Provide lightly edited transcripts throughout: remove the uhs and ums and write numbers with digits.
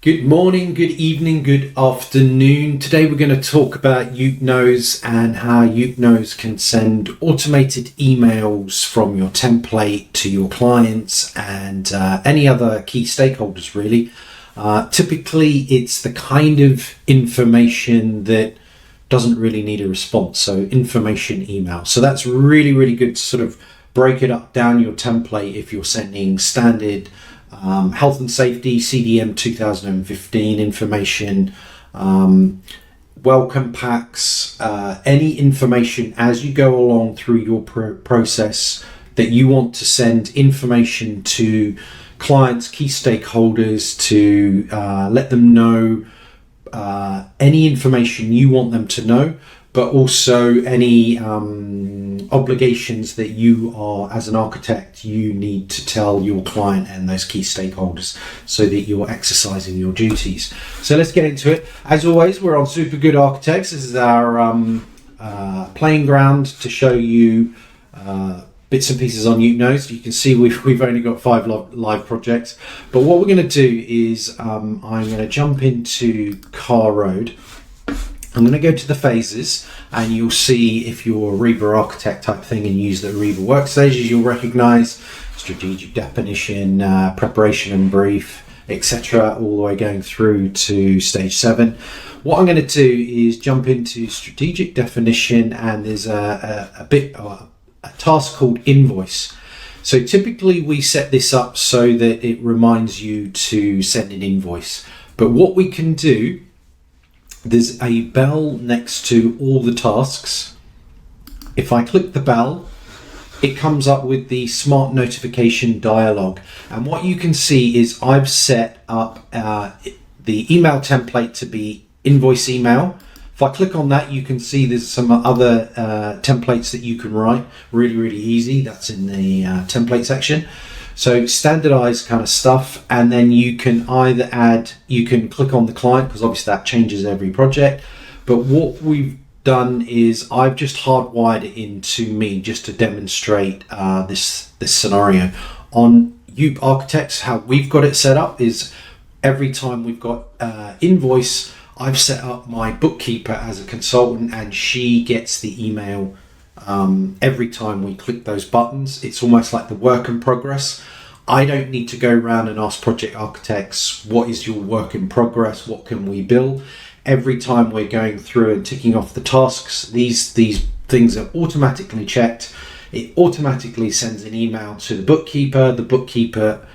Good morning, good evening, good afternoon. Today we're going to talk about YOOPknows and how YOOPknows can send automated emails from your template to your clients and any other key stakeholders really. Typically it's the kind of information that doesn't really need a response, so information email. So that's really good to sort of break it up down your template if you're sending standard health and safety, CDM 2015 information, welcome packs, any information as you go along through your process that you want to send information to clients, key stakeholders to let them know any information you want them to know, but also any obligations that you are, as an architect, you need to tell your client and those key stakeholders so that you're exercising your duties. So let's get into it. As always, we're on Super Good Architects. This is our playing ground to show you bits and pieces on YOOPknows. You can see we've only got 5 live projects, but what we're going to do is I'm going to jump into Car Road. I'm going to go to the phases, and you'll see if you're a Ariba architect type thing and use the Ariba work stages, you'll recognize strategic definition, preparation and brief, etc., all the way going through to stage 7. What I'm going to do is jump into strategic definition, and there's a task called Invoice. So typically we set this up so that it reminds you to send an invoice. But what we can do, there's a bell next to all the tasks. If I click the bell, it comes up with the smart notification dialog. And what you can see is I've set up the email template to be invoice email. If I click on that, you can see there's some other templates that you can write. Really easy. That's in the template section. So standardized kind of stuff, and then you can either add, you can click on the client, because obviously that changes every project. But what we've done is I've just hardwired it into me just to demonstrate this scenario. On YOOP Architects, how we've got it set up is every time we've got invoice, I've set up my bookkeeper as a consultant, and she gets the email every time we click those buttons. It's almost like the work in progress. I don't need to go around and ask project architects, what is your work in progress? What can we build? Every time we're going through and ticking off the tasks, these things are automatically checked. It automatically sends an email to the bookkeeper. The bookkeeper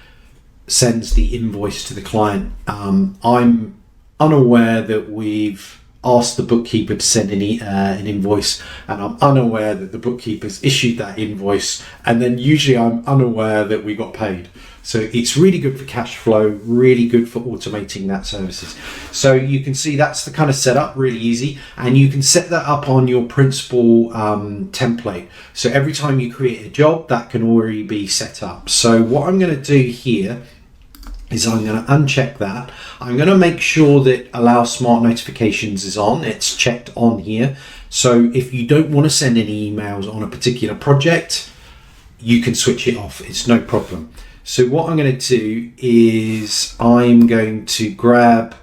sends the invoice to the client. I'm unaware that we've asked the bookkeeper to send an invoice, and I'm unaware that the bookkeeper's issued that invoice, and then usually I'm unaware that we got paid. So it's really good for cash flow, really good for automating that services. So you can see that's the kind of setup, really easy, and you can set that up on your principal template. So every time you create a job, that can already be set up. So what I'm going to do here is I'm going to uncheck that. I'm going to make sure that allow smart notifications is on. It's checked on here. So if you don't want to send any emails on a particular project, you can switch it off. It's no problem. So what I'm going to do is I'm going to grab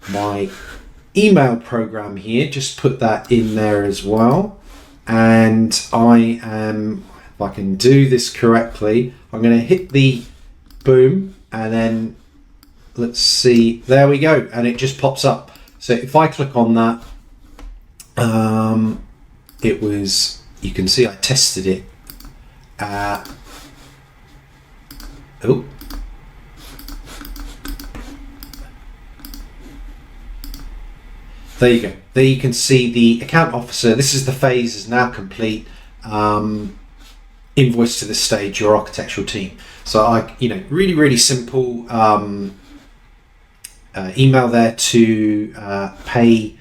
my email program here, just put that in there as well. And I am, if I can do this correctly, I'm going to hit the boom, and then let's see, there we go, and it just pops up. So if I click on that, it was, you can see I tested it at, oh, there you go. There you can see the account officer. This is the phase is now complete. Invoice to this stage, your architectural team. So really simple email there to pay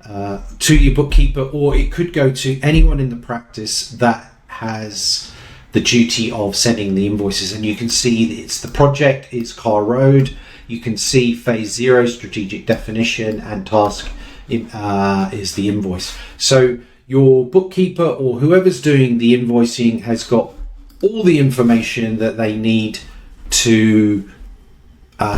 to your bookkeeper, or it could go to anyone in the practice that has the duty of sending the invoices. And you can see it's the project is Car Road. You can see phase 0, strategic definition, and task is the invoice. So your bookkeeper or whoever's doing the invoicing has got all the information that they need to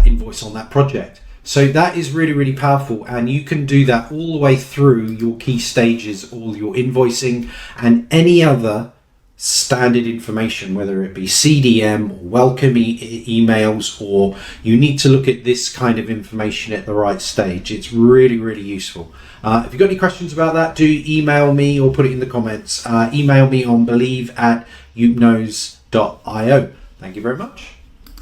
invoice on that project. So that is really, really powerful, and you can do that all the way through your key stages, all your invoicing and any other standard information, whether it be CDM or welcome emails, or you need to look at this kind of information at the right stage. It's really, really useful. If you've got any questions about that, do email me or put it in the comments. Email me on believe@yoopknows.io. Thank you very much.